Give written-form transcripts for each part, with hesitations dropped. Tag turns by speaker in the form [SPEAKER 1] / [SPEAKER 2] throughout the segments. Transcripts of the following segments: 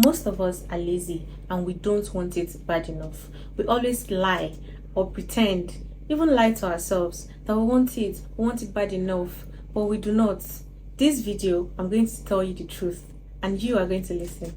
[SPEAKER 1] Most of us are lazy and we don't want it bad enough. We always lie or pretend, even lie to ourselves that we want it bad enough, but we do not. This video, I'm going to tell you the truth and you are going to listen.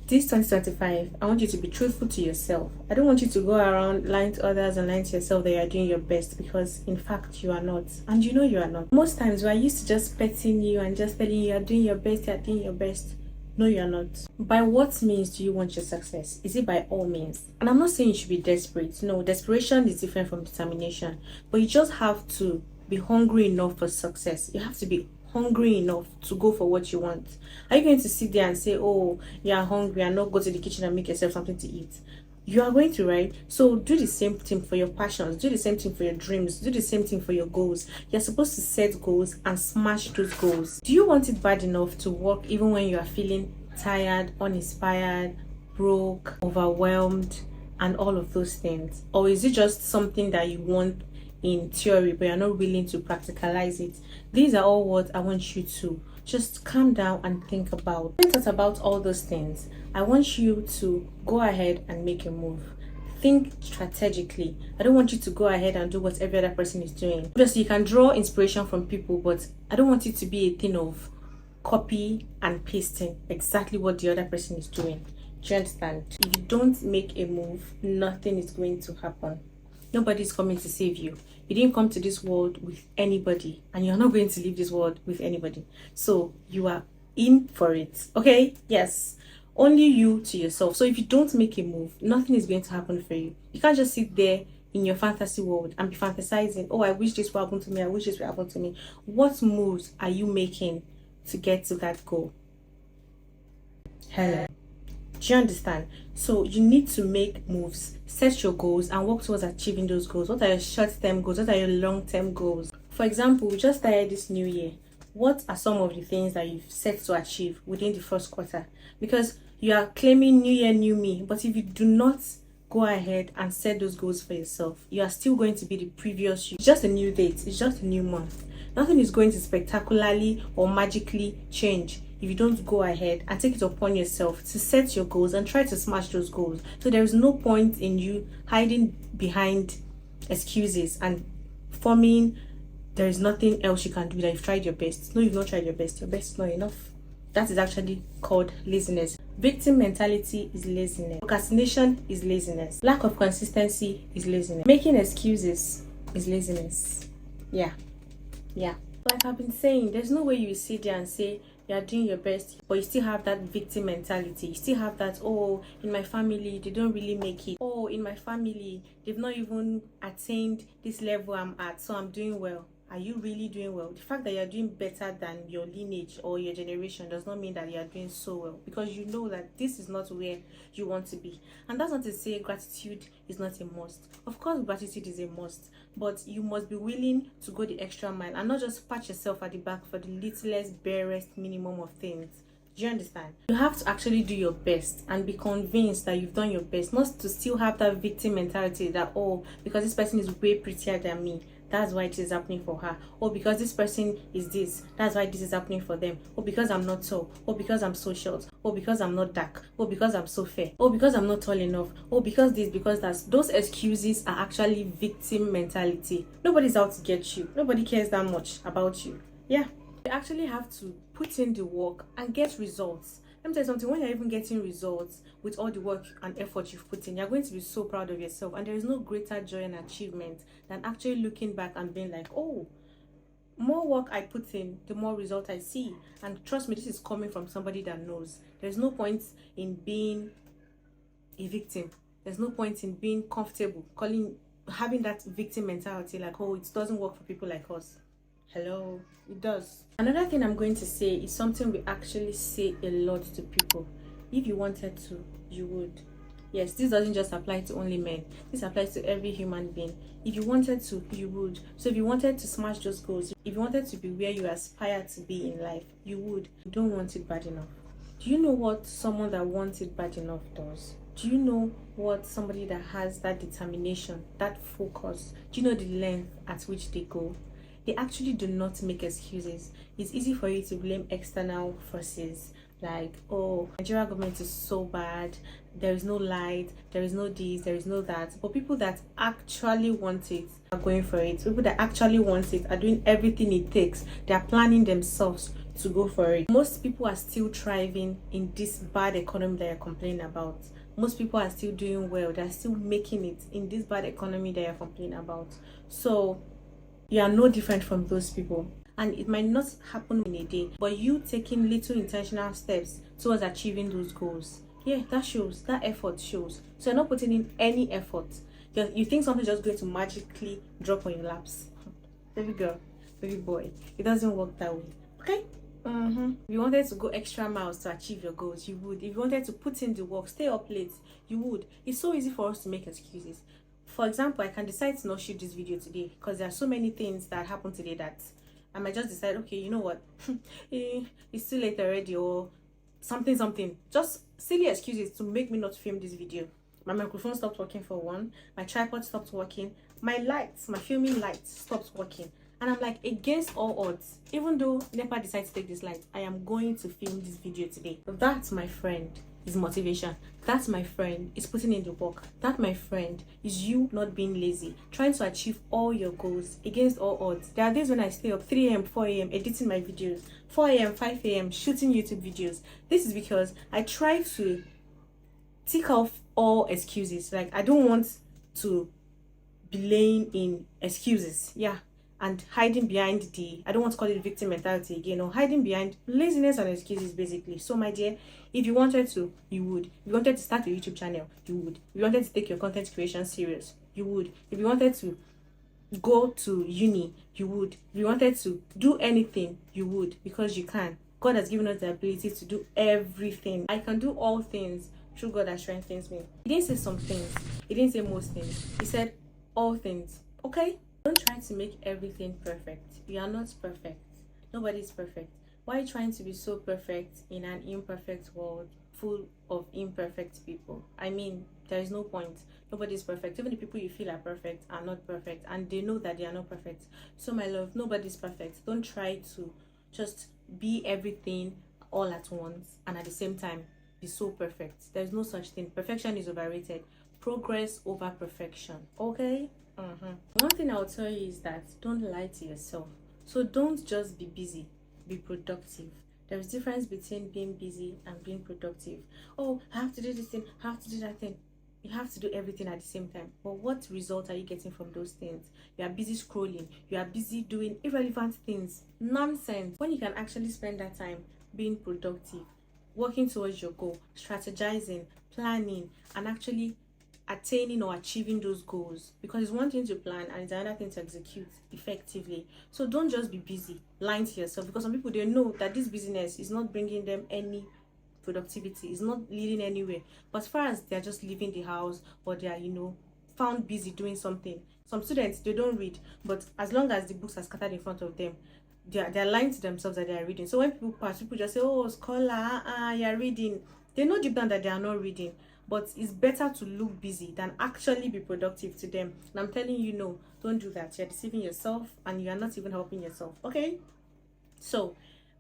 [SPEAKER 1] This 2025, I want you to be truthful to yourself. I don't want you to go around lying to others and lying to yourself that you are doing your best, because in fact you are not, and you know you are not. Most times we are used to just petting you and just telling you are doing your best, you are doing your best. No, you are not. By what means do you want your success? Is it by all means? And I'm not saying you should be desperate. No, desperation is different from determination. But you just have to be hungry enough for success. You have to be hungry enough to go for what you want. Are you going to sit there and say, oh, you are hungry and not go to the kitchen and make yourself something to eat? You are going to, right? So do the same thing for your passions, do the same thing for your dreams, do the same thing for your goals. You're supposed to set goals and smash those goals. Do you want it bad enough to work even when you are feeling tired, uninspired, broke, overwhelmed, and all of those things? Or is it just something that you want in theory but you're not willing to practicalize it? These are all what I want you to just calm down and think about. When you thought about all those things, I want you to go ahead and make a move. Think strategically. I don't want you to go ahead and do what every other person is doing. Obviously you can draw inspiration from people, but I don't want it to be a thing of copy and pasting exactly what the other person is doing. Do you understand? If you don't make a move, nothing is going to happen. Nobody's coming to save you. You didn't come to this world with anybody, and you're not going to leave this world with anybody. So you are in for it, okay? Yes, only you to yourself. So if you don't make a move, nothing is going to happen for you. You can't just sit there in your fantasy world and be fantasizing, oh, I wish this would happen to me, I wish this would happen to me. What moves are you making to get to that goal? Hello. Do you understand? So you need to make moves, set your goals, and work towards achieving those goals. What are your short-term goals? What are your long-term goals? For example, we just started this new year. What are some of the things that you've set to achieve within the first quarter? Because you are claiming new year, new me, but if you do not go ahead and set those goals for yourself, you are still going to be the previous you. It's just a new date. It's just a new month. Nothing is going to spectacularly or magically change if you don't go ahead and take it upon yourself to set your goals and try to smash those goals. So there is no point in you hiding behind excuses and forming there is nothing else you can do, that you've tried your best. No, you've not tried your best. Your best is not enough. That is actually called laziness. Victim mentality is laziness. Procrastination is laziness. Lack of consistency is laziness. Making excuses is laziness. Yeah. Like I've been saying, there's no way you sit there and say you're doing your best, but you still have that victim mentality. You still have that, oh, in my family, they don't really make it. Oh, in my family, they've not even attained this level I'm at, so I'm doing well. Are you really doing well? The fact that you're doing better than your lineage or your generation does not mean that you're doing so well, because you know that this is not where you want to be. And that's not to say gratitude is not a must. Of course, gratitude is a must, but you must be willing to go the extra mile and not just pat yourself at the back for the littlest, barest minimum of things. Do you understand? You have to actually do your best and be convinced that you've done your best, not to still have that victim mentality that, oh, because this person is way prettier than me, that's why this is happening for her. Or because this person is this, that's why this is happening for them. Or because I'm not tall. Or because I'm so short. Or because I'm not dark. Or because I'm so fair. Or because I'm not tall enough. Or because this, because that. Those excuses are actually victim mentality. Nobody's out to get you. Nobody cares that much about you. Yeah. You actually have to put in the work and get results. Let me tell you something, when you're even getting results with all the work and effort you've put in, you're going to be so proud of yourself, and there is no greater joy and achievement than actually looking back and being like, oh, more work I put in, the more result I see. And trust me, this is coming from somebody that knows. There's no point in being a victim. There's no point in being comfortable, having that victim mentality like, oh, it doesn't work for people like us. Hello, it does. Another thing I'm going to say is something we actually say a lot to people. If you wanted to, you would. Yes, this doesn't just apply to only men. This applies to every human being. If you wanted to, you would. So if you wanted to smash those goals, if you wanted to be where you aspire to be in life, you would. You don't want it bad enough. Do you know what someone that wants it bad enough does? Do you know what somebody that has that determination, that focus, do you know the length at which they go? They actually do not make excuses. It's easy for you to blame external forces like, oh, Nigeria government is so bad, there is no light, there is no this, there is no that. But people that actually want it are going for it. People that actually want it are doing everything it takes. They are planning themselves to go for it. Most people are still thriving in this bad economy that you're complaining about. Most people are still doing well. They're still making it in this bad economy that you're complaining about. So you are no different from those people. And it might not happen in a day, but you taking little intentional steps towards achieving those goals, yeah, that shows, that effort shows. So you're not putting in any effort. You think something's just going to magically drop on your laps. Baby girl, baby boy, it doesn't work that way. Okay. If you wanted to go extra miles to achieve your goals, you would. If you wanted to put in the work, stay up late, you would. It's so easy for us to make excuses. For example, I can decide to not shoot this video today because there are so many things that happen today that I might just decide, okay, you know what, it's too late already, or something. Just silly excuses to make me not film this video. My microphone stopped working for one, my tripod stopped working, my lights, my filming lights stopped working. And I'm like, against all odds, even though NEPA decides to take this light, I am going to film this video today. That, my friend, is motivation. That, my friend, is putting in the work. That, my friend, is you not being lazy, trying to achieve all your goals against all odds. There are days when I stay up 3 a.m., 4 a.m. editing my videos, 4 a.m., 5 a.m. shooting YouTube videos. This is because I try to tick off all excuses. Like, I don't want to be laying in excuses. Yeah. And hiding behind I don't want to call it victim mentality again, or hiding behind laziness and excuses, basically. So, my dear, if you wanted to, you would. If you wanted to start a YouTube channel, you would. If you wanted to take your content creation serious, you would. If you wanted to go to uni, you would. If you wanted to do anything, you would, because you can. God has given us the ability to do everything. I can do all things through God that strengthens me. He didn't say some things. He didn't say most things. He said all things. Okay? Don't try to make everything perfect. You are not perfect. Nobody is perfect. Why are you trying to be so perfect in an imperfect world full of imperfect people? I mean, there is no point. Nobody is perfect. Even the people you feel are perfect are not perfect, and they know that they are not perfect. So, my love, nobody is perfect. Don't try to just be everything all at once and at the same time be so perfect. There's no such thing. Perfection is overrated. Progress over perfection. Okay? One thing I'll tell you is that don't lie to yourself. So don't just be busy, be productive. There's a difference between being busy and being productive. Oh, I have to do this thing, I have to do that thing. You have to do everything at the same time. But what result are you getting from those things? You are busy scrolling, you are busy doing irrelevant things, nonsense. When you can actually spend that time being productive, working towards your goal, strategizing, planning, and actually attaining or achieving those goals. Because it's one thing to plan and it's another thing to execute effectively. So don't just be busy lying to yourself, because some people, they know that this business is not bringing them any productivity, it's not leading anywhere. But as far as they're just leaving the house, or they are, found busy doing something. Some students, they don't read, but as long as the books are scattered in front of them, they're lying to themselves that they are reading. So when people pass, people just say, oh, scholar, you're reading. They know deep down that they are not reading. But it's better to look busy than actually be productive to them. And I'm telling you, no, don't do that. You're deceiving yourself and you're not even helping yourself. Okay? So,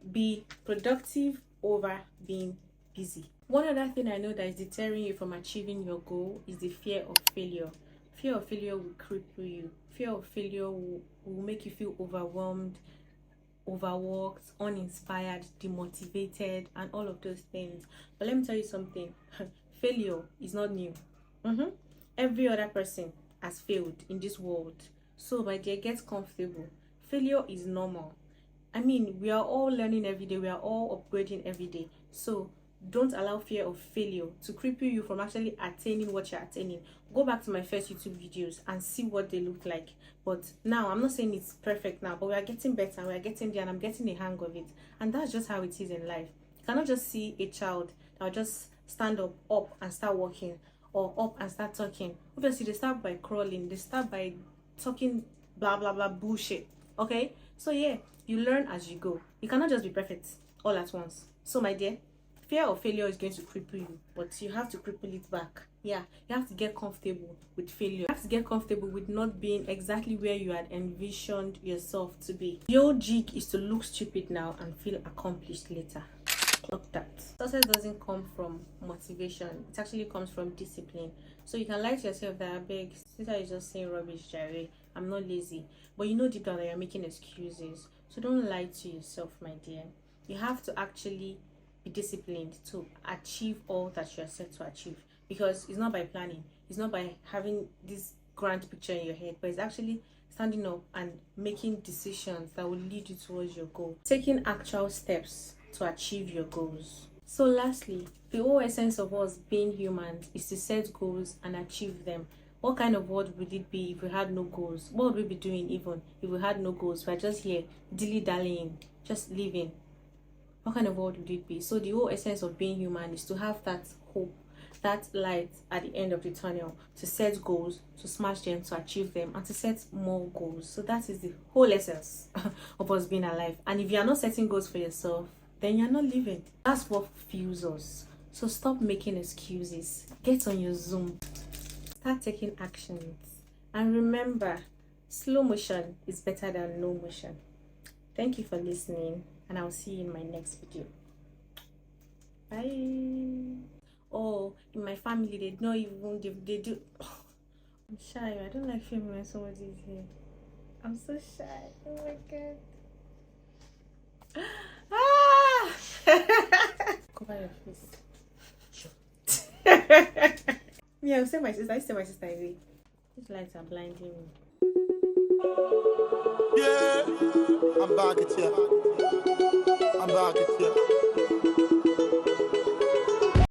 [SPEAKER 1] be productive over being busy. One other thing I know that is deterring you from achieving your goal is the fear of failure. Fear of failure will cripple you. Fear of failure will make you feel overwhelmed, overworked, uninspired, demotivated, and all of those things. But let me tell you something. Failure is not new. Every other person has failed in this world. So, my dear, get comfortable. Failure is normal. I mean, we are all learning every day. We are all upgrading every day. So, don't allow fear of failure to cripple you from actually attaining what you're attaining. Go back to my first YouTube videos and see what they look like. But now, I'm not saying it's perfect now, but we are getting better. We are getting there, and I'm getting a hang of it. And that's just how it is in life. You cannot just see a child that will just stand up and start walking, or up and start talking. Obviously, they start by crawling, they start by talking blah blah blah bullshit. Okay, so yeah, you learn as you go. You cannot just be perfect all at once. So, my dear, Fear of failure is going to cripple you, but you have to cripple it back. Yeah, you have to get comfortable with failure. You have to get comfortable with not being exactly where you had envisioned yourself to be. The old jig is to look stupid now and feel accomplished later. Clock that. Success doesn't come from motivation, it actually comes from discipline. So you can lie to yourself that, I beg, sister is just saying rubbish, Jerry, I'm not lazy, but you know deep down that you're making excuses. So don't lie to yourself, my dear. You have to actually be disciplined to achieve all that you're set to achieve, because it's not by planning, it's not by having this grand picture in your head, but it's actually standing up and making decisions that will lead you towards your goal, taking actual steps to achieve your goals. So lastly, the whole essence of us being humans is to set goals and achieve them. What kind of world would it be if we had no goals? What would we be doing even if we had no goals? We're just here dilly-dallying, just living. What kind of world would it be? So the whole essence of being human is to have that hope, that light at the end of the tunnel, to set goals, to smash them, to achieve them, and to set more goals. So that is the whole essence of us being alive. And if you are not setting goals for yourself, then you're not living. That's what fuels us. So stop making excuses. Get on your Zoom. Start taking actions. And remember, slow motion is better than no motion. Thank you for listening, and I'll see you in my next video. Bye. Oh, in my family, they don't even, they do. I'm shy. I don't like filming when somebody is here. I'm so shy. Oh my god. Cover your face. Me, I'll say my sister. I say my sister away. These lights are blinding me.
[SPEAKER 2] Yeah, I'm back at you.